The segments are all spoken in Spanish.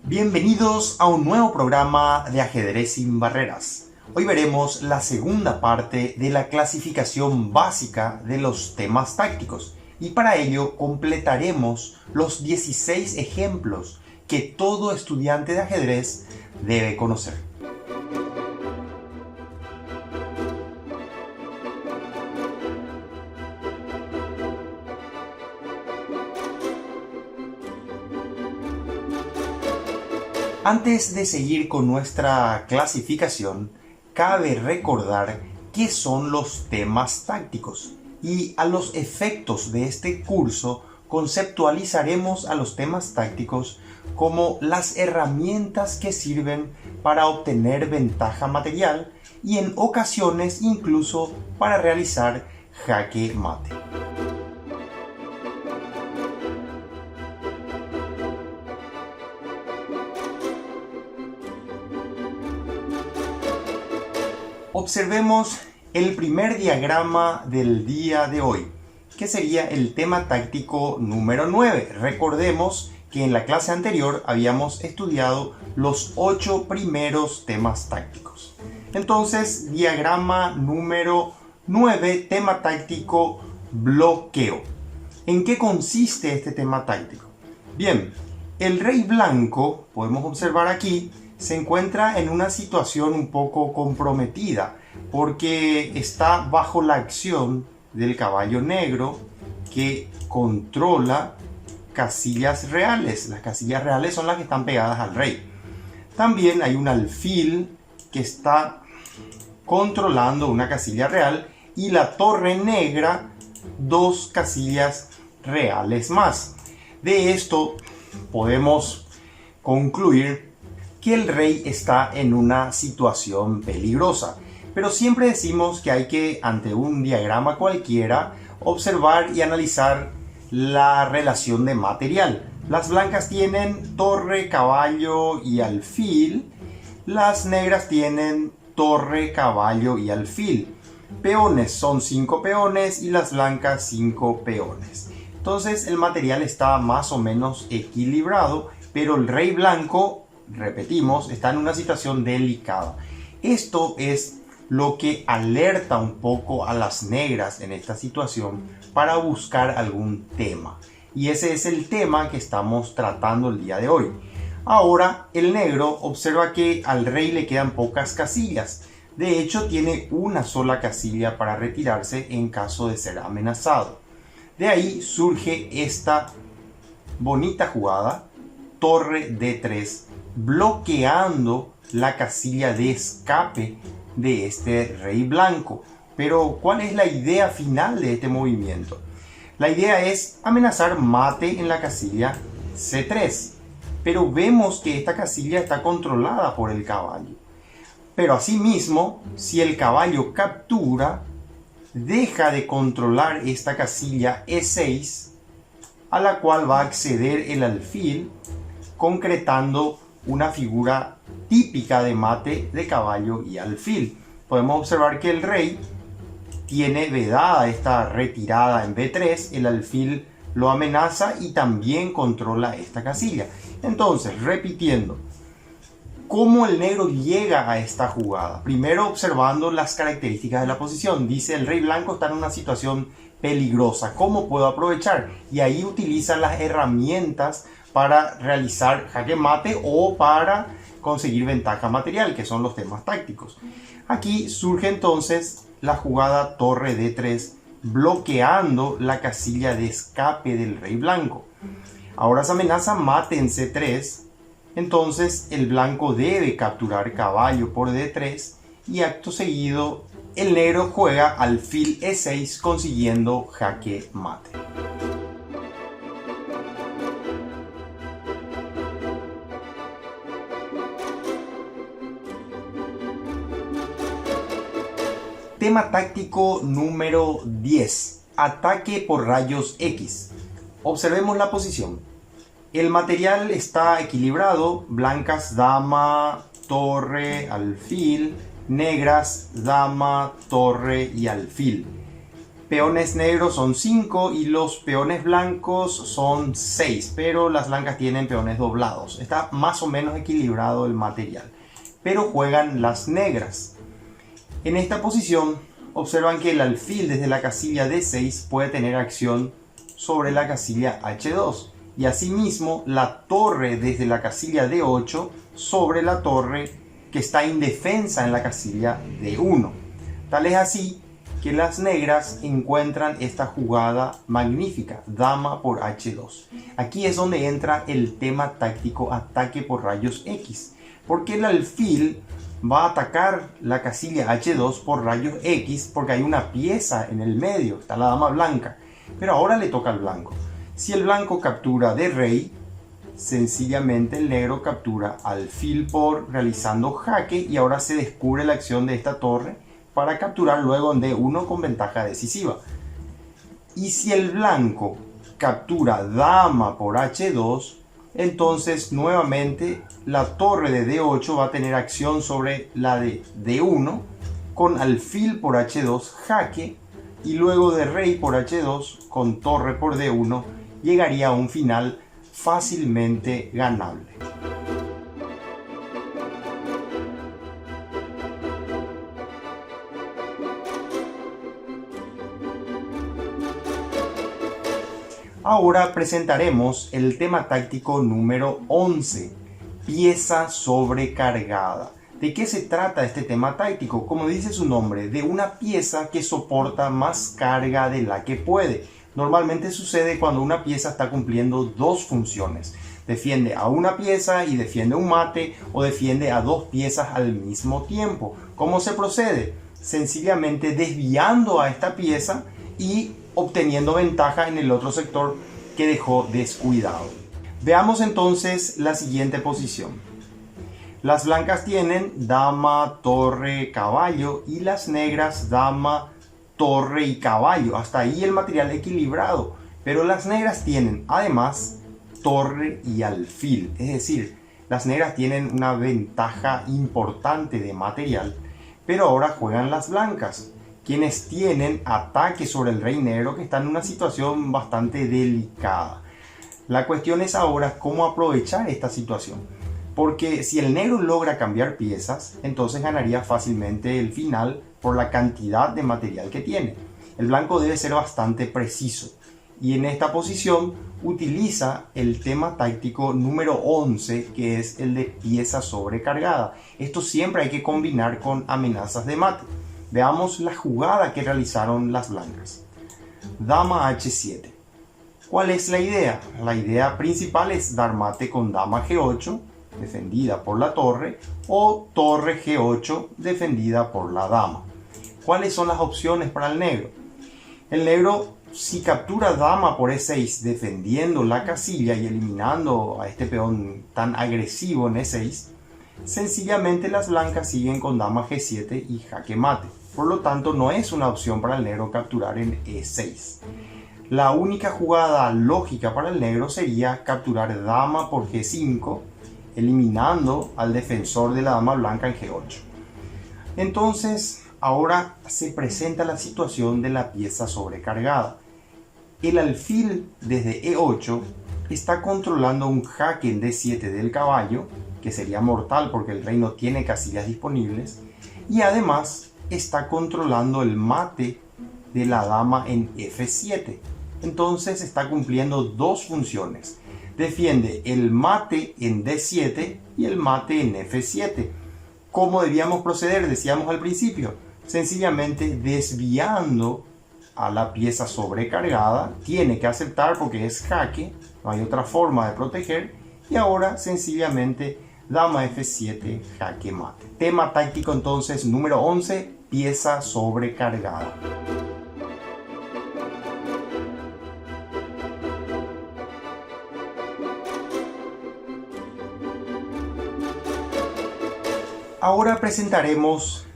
Bienvenidos a un nuevo programa de Ajedrez sin Barreras. Hoy veremos la segunda parte de la clasificación básica de los temas tácticos y para ello completaremos los 16 ejemplos que todo estudiante de ajedrez debe conocer. Antes de seguir con nuestra clasificación, cabe recordar qué son los temas tácticos y a los efectos de este curso conceptualizaremos a los temas tácticos como las herramientas que sirven para obtener ventaja material y en ocasiones incluso para realizar jaque mate. Observemos el primer diagrama del día de hoy, que sería el tema táctico número 9. Recordemos que en la clase anterior habíamos estudiado los 8 primeros temas tácticos. Entonces, diagrama número 9, tema táctico bloqueo. ¿En qué consiste este tema táctico? Bien, el rey blanco, podemos observar aquí, se encuentra en una situación un poco comprometida porque está bajo la acción del caballo negro que controla casillas reales. Las casillas reales son las que están pegadas al rey. También hay un alfil que está controlando una casilla real y la torre negra dos casillas reales más. De esto podemos concluir que el rey está en una situación peligrosa. Pero siempre decimos que hay que, ante un diagrama cualquiera, observar y analizar la relación de material. Las blancas tienen torre, caballo y alfil. Las negras tienen torre, caballo y alfil. Peones son 5 peones y las blancas 5 peones. Entonces el material está más o menos equilibrado, pero el rey blanco, repetimos, está en una situación delicada. Esto es lo que alerta un poco a las negras en esta situación para buscar algún tema. Y ese es el tema que estamos tratando el día de hoy. Ahora el negro observa que al rey le quedan pocas casillas. De hecho, tiene una sola casilla para retirarse en caso de ser amenazado. De ahí surge esta bonita jugada, torre D3, bloqueando la casilla de escape de este rey blanco. Pero ¿cuál es la idea final de este movimiento? La idea es amenazar mate en la casilla C3. Pero vemos que esta casilla está controlada por el caballo. Pero asimismo, si el caballo captura, deja de controlar esta casilla E6, a la cual va a acceder el alfil, concretando una figura típica de mate de caballo y alfil. Podemos observar que el rey tiene vedada esta retirada en B3, el alfil lo amenaza y también controla esta casilla. Entonces, repitiendo, ¿cómo el negro llega a esta jugada? Primero observando las características de la posición. Dice, el rey blanco está en una situación peligrosa. ¿Cómo puedo aprovechar? Y ahí utiliza las herramientas para realizar jaque mate o para conseguir ventaja material, que son los temas tácticos. Aquí surge entonces la jugada torre D3, bloqueando la casilla de escape del rey blanco. Ahora se amenaza mate en C3, entonces el blanco debe capturar caballo por D3 y acto seguido el negro juega alfil E6 consiguiendo jaque mate. Tema táctico número 10. Ataque por rayos X. Observemos la posición. El material está equilibrado. Blancas, dama, torre, alfil. Negras, dama, torre y alfil. peones negros son 5 y los peones blancos son 6, pero las blancas tienen peones doblados. Está más o menos equilibrado el material, pero juegan las negras. En esta posición observan que el alfil desde la casilla D6 puede tener acción sobre la casilla H2 y asimismo la torre desde la casilla D8 sobre la torre que está indefensa en la casilla D1. Tal es así que las negras encuentran esta jugada magnífica, dama por H2. Aquí es donde entra el tema táctico ataque por rayos X, porque el alfil va a atacar la casilla H2 por rayos X porque hay una pieza en el medio, está la dama blanca, pero ahora le toca al blanco. Si el blanco captura de rey, sencillamente el negro captura alfil por realizando jaque y ahora se descubre la acción de esta torre para capturar luego en D1 con ventaja decisiva. Y si el blanco captura dama por H2, entonces nuevamente la torre de D8 va a tener acción sobre la de D1 con alfil por H2 jaque y luego de rey por H2 con torre por D1 llegaría a un final fácilmente ganable. Ahora presentaremos el tema táctico número 11, pieza sobrecargada. ¿De qué se trata este tema táctico? Como dice su nombre, de una pieza que soporta más carga de la que puede. Normalmente sucede cuando una pieza está cumpliendo dos funciones. Defiende a una pieza y defiende un mate o defiende a dos piezas al mismo tiempo. ¿Cómo se procede? Sencillamente desviando a esta pieza y obteniendo ventaja en el otro sector que dejó descuidado. Veamos entonces la siguiente posición. Las blancas tienen dama, torre, caballo y las negras dama, torre y caballo. Hasta ahí el material equilibrado. Pero las negras tienen además torre y alfil. Es decir, las negras tienen una ventaja importante de material. Pero ahora juegan las blancas, quienes tienen ataque sobre el rey negro que está en una situación bastante delicada. La cuestión es ahora cómo aprovechar esta situación. Porque si el negro logra cambiar piezas, entonces ganaría fácilmente el final por la cantidad de material que tiene. El blanco debe ser bastante preciso. Y en esta posición utiliza el tema táctico número 11, que es el de pieza sobrecargada. Esto siempre hay que combinar con amenazas de mate. Veamos la jugada que realizaron las blancas. Dama H7. ¿Cuál es la idea? La idea principal es dar mate con dama G8, defendida por la torre, o torre G8, defendida por la dama. ¿Cuáles son las opciones para el negro? El negro, si captura dama por E6, defendiendo la casilla y eliminando a este peón tan agresivo en E6, sencillamente las blancas siguen con dama G7 y jaque mate. Por lo tanto, no es una opción para el negro capturar en E6. La única jugada lógica para el negro sería capturar dama por G5, eliminando al defensor de la dama blanca en G8. Entonces, ahora se presenta la situación de la pieza sobrecargada. El alfil desde E8 está controlando un jaque en D7 del caballo, que sería mortal porque el rey no tiene casillas disponibles, y además está controlando el mate de la dama en F7. Entonces está cumpliendo dos funciones. Defiende el mate en D7 y el mate en F7. ¿Cómo debíamos proceder? Decíamos al principio, sencillamente desviando a la pieza sobrecargada. Tiene que aceptar porque es jaque, no hay otra forma de proteger. Y ahora sencillamente dama F7, jaque mate. Tema táctico entonces número 11, pieza sobrecargada. Ahora presentaremos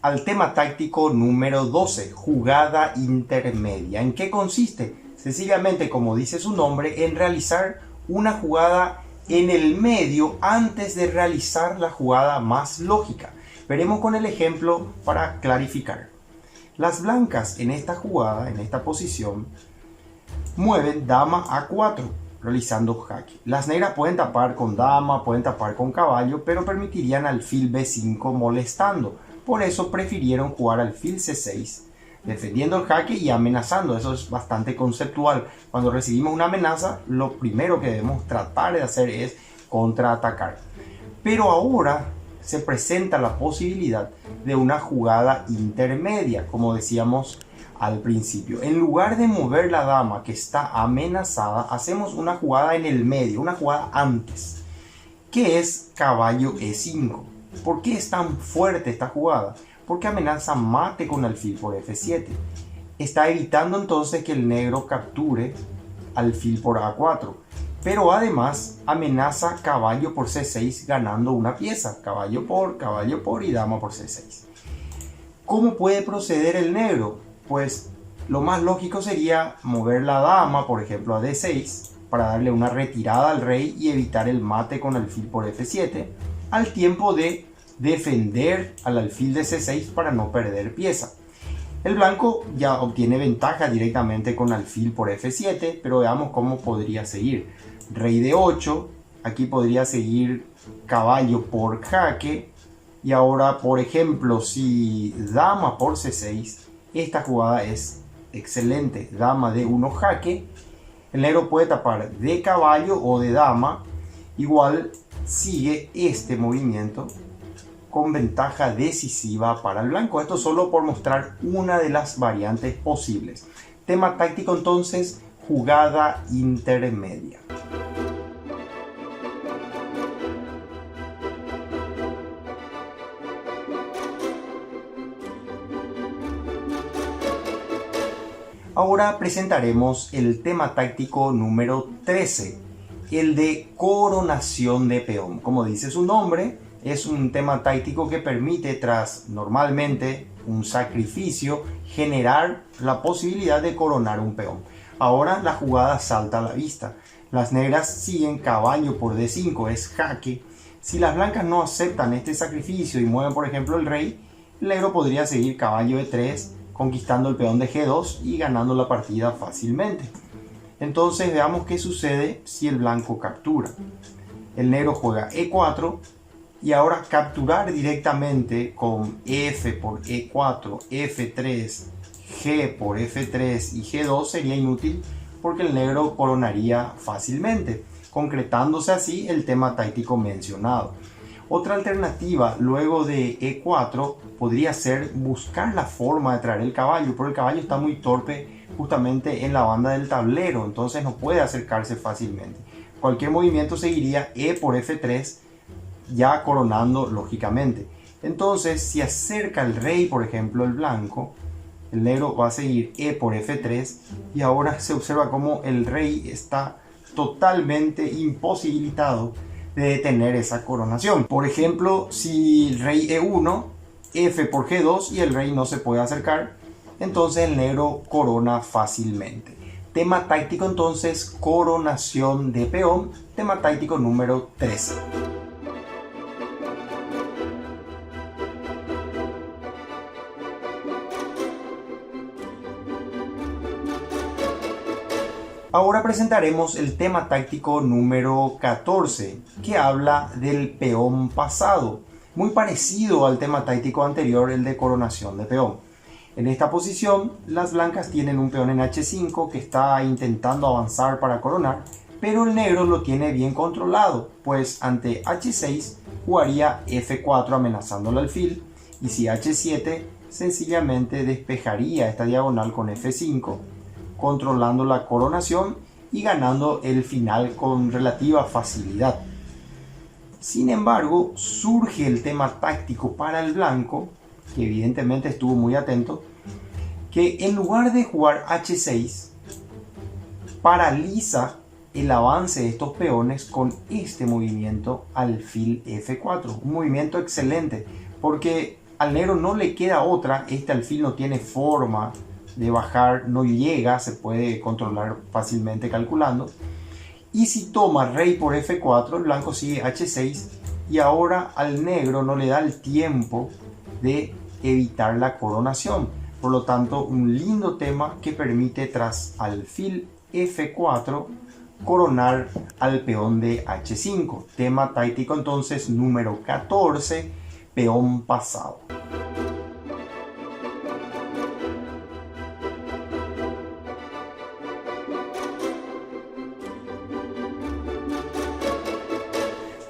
al tema táctico número 12, jugada intermedia. ¿En qué consiste? Sencillamente, como dice su nombre, en realizar una jugada en el medio antes de realizar la jugada más lógica. Veremos con el ejemplo para clarificar. Las blancas en esta jugada, en esta posición, mueven dama a 4, realizando jaque. Las negras pueden tapar con dama, pueden tapar con caballo, pero permitirían alfil b5 molestando. Por eso prefirieron jugar alfil c6, defendiendo el jaque y amenazando. Eso es bastante conceptual. Cuando recibimos una amenaza, lo primero que debemos tratar de hacer es contraatacar. Pero ahora se presenta la posibilidad de una jugada intermedia, como decíamos al principio. En lugar de mover la dama que está amenazada, hacemos una jugada en el medio, una jugada antes, que es caballo e5. ¿Por qué es tan fuerte esta jugada? Porque amenaza mate con alfil por f7. Está evitando entonces que el negro capture alfil por a4. Pero además amenaza caballo por c6 ganando una pieza. Caballo por y dama por c6. ¿Cómo puede proceder el negro? Pues lo más lógico sería mover la dama, por ejemplo, a d6 para darle una retirada al rey y evitar el mate con alfil por f7, al tiempo de defender al alfil de c6 para no perder pieza. El blanco ya obtiene ventaja directamente con alfil por f7, pero veamos cómo podría seguir. Rey de 8, aquí podría seguir caballo por jaque, y ahora, por ejemplo, si dama por c6, esta jugada es excelente. Dama de 1 jaque, el negro puede tapar de caballo o de dama, igual sigue este movimiento con ventaja decisiva para el blanco. Esto solo por mostrar una de las variantes posibles. Tema táctico entonces, jugada intermedia. Ahora presentaremos el tema táctico número 13, el de coronación de peón. Como dice su nombre, es un tema táctico que permite, tras normalmente un sacrificio, generar la posibilidad de coronar un peón. Ahora la jugada salta a la vista. Las negras siguen caballo por d5, es jaque. Si las blancas no aceptan este sacrificio y mueven, por ejemplo, el rey, el negro podría seguir caballo e3, conquistando el peón de g2 y ganando la partida fácilmente. Entonces veamos qué sucede si el blanco captura. El negro juega e4 y ahora capturar directamente con f por e4, f3, g por f3 y g2 sería inútil porque el negro coronaría fácilmente, concretándose así el tema táctico mencionado. Otra alternativa luego de e4 podría ser buscar la forma de traer el caballo, pero el caballo está muy torpe justamente en la banda del tablero, entonces no puede acercarse fácilmente. Cualquier movimiento seguiría e por f3, ya coronando lógicamente. Entonces, si acerca el rey, por ejemplo, el blanco, el negro va a seguir e por f3 y ahora se observa cómo el rey está totalmente imposibilitado de detener esa coronación. Por ejemplo, si rey e1, f por g2 y el rey no se puede acercar, entonces el negro corona fácilmente. Tema táctico entonces, coronación de peón, tema táctico número 13. Ahora presentaremos el tema táctico número 14, que habla del peón pasado, muy parecido al tema táctico anterior, el de coronación de peón. En esta posición, las blancas tienen un peón en h5 que está intentando avanzar para coronar, pero el negro lo tiene bien controlado, pues ante h6 jugaría f4 amenazando el alfil, y si h7 sencillamente despejaría esta diagonal con f5, controlando la coronación y ganando el final con relativa facilidad. Sin embargo, surge el tema táctico para el blanco, que evidentemente estuvo muy atento, que en lugar de jugar h6, paraliza el avance de estos peones con este movimiento alfil f4. Un movimiento excelente, porque al negro no le queda otra, este alfil no tiene forma de bajar, no llega, se puede controlar fácilmente calculando. Y si toma rey por f4, el blanco sigue h6 y ahora al negro no le da el tiempo de evitar la coronación. Por lo tanto, un lindo tema que permite tras alfil F4 coronar al peón de H5. Tema táctico entonces número 14, peón pasado.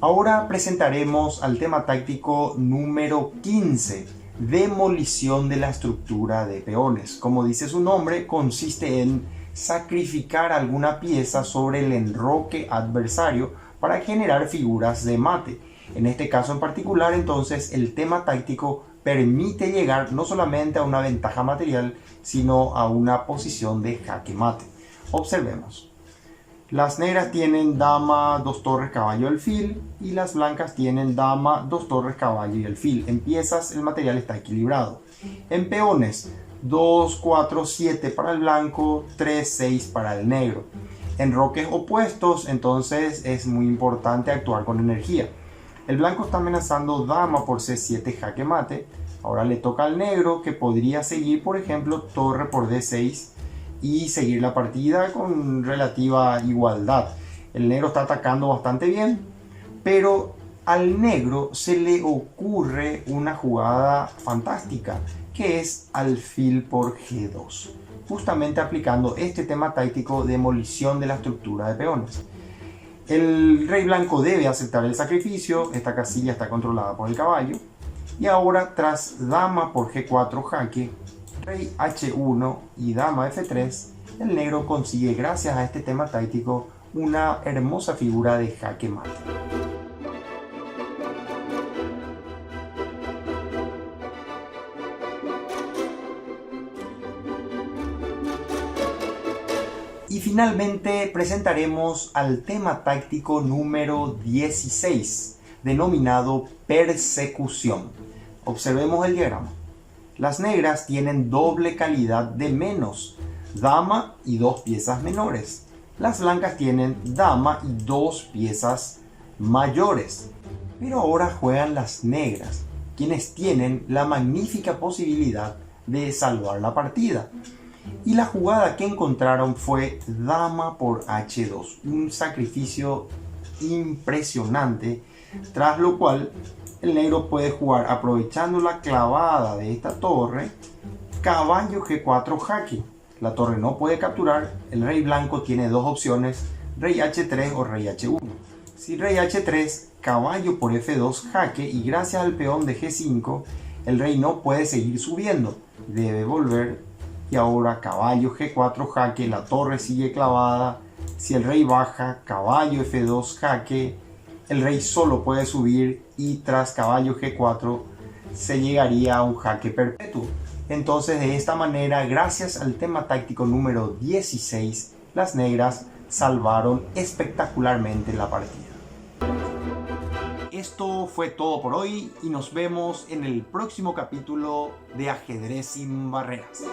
Ahora presentaremos al tema táctico número 15, demolición de la estructura de peones. Como dice su nombre, consiste en sacrificar alguna pieza sobre el enroque adversario para generar figuras de mate. En este caso en particular, entonces, el tema táctico permite llegar no solamente a una ventaja material, sino a una posición de jaque mate. Observemos. Las negras tienen dama, 2 torres, caballo, alfil, y las blancas tienen dama, 2 torres, caballo y alfil. En piezas el material está equilibrado. En peones, 2, 4, 7 para el blanco, 3, 6 para el negro. En roques opuestos, entonces es muy importante actuar con energía. El blanco está amenazando dama por C7 jaque mate. Ahora le toca al negro, que podría seguir, por ejemplo, torre por D6 y seguir la partida con relativa igualdad. El negro está atacando bastante bien, pero al negro se le ocurre una jugada fantástica, que es alfil por G2, justamente aplicando este tema táctico de demolición de la estructura de peones. El rey blanco debe aceptar el sacrificio, esta casilla está controlada por el caballo, y ahora tras dama por G4 jaque, rey H1 y dama F3, el negro consigue, gracias a este tema táctico, una hermosa figura de jaque mate. Y finalmente presentaremos al tema táctico número 16, denominado persecución. Observemos el diagrama. Las negras tienen doble calidad de menos, dama y 2 piezas menores. Las blancas tienen dama y 2 piezas mayores. Pero ahora juegan las negras, quienes tienen la magnífica posibilidad de salvar la partida. Y la jugada que encontraron fue dama por H2, un sacrificio impresionante, tras lo cual el negro puede jugar, aprovechando la clavada de esta torre, caballo G4 jaque. La torre no puede capturar, el rey blanco tiene 2 opciones, rey H3 o rey H1. Si rey H3, caballo por F2 jaque, y gracias al peón de G5, el rey no puede seguir subiendo, debe volver, y ahora caballo G4 jaque, la torre sigue clavada. Si el rey baja, caballo F2 jaque, el rey solo puede subir, y tras caballo G4 se llegaría a un jaque perpetuo. Entonces, de esta manera, gracias al tema táctico número 16, las negras salvaron espectacularmente la partida. Esto fue todo por hoy y nos vemos en el próximo capítulo de Ajedrez sin Barreras.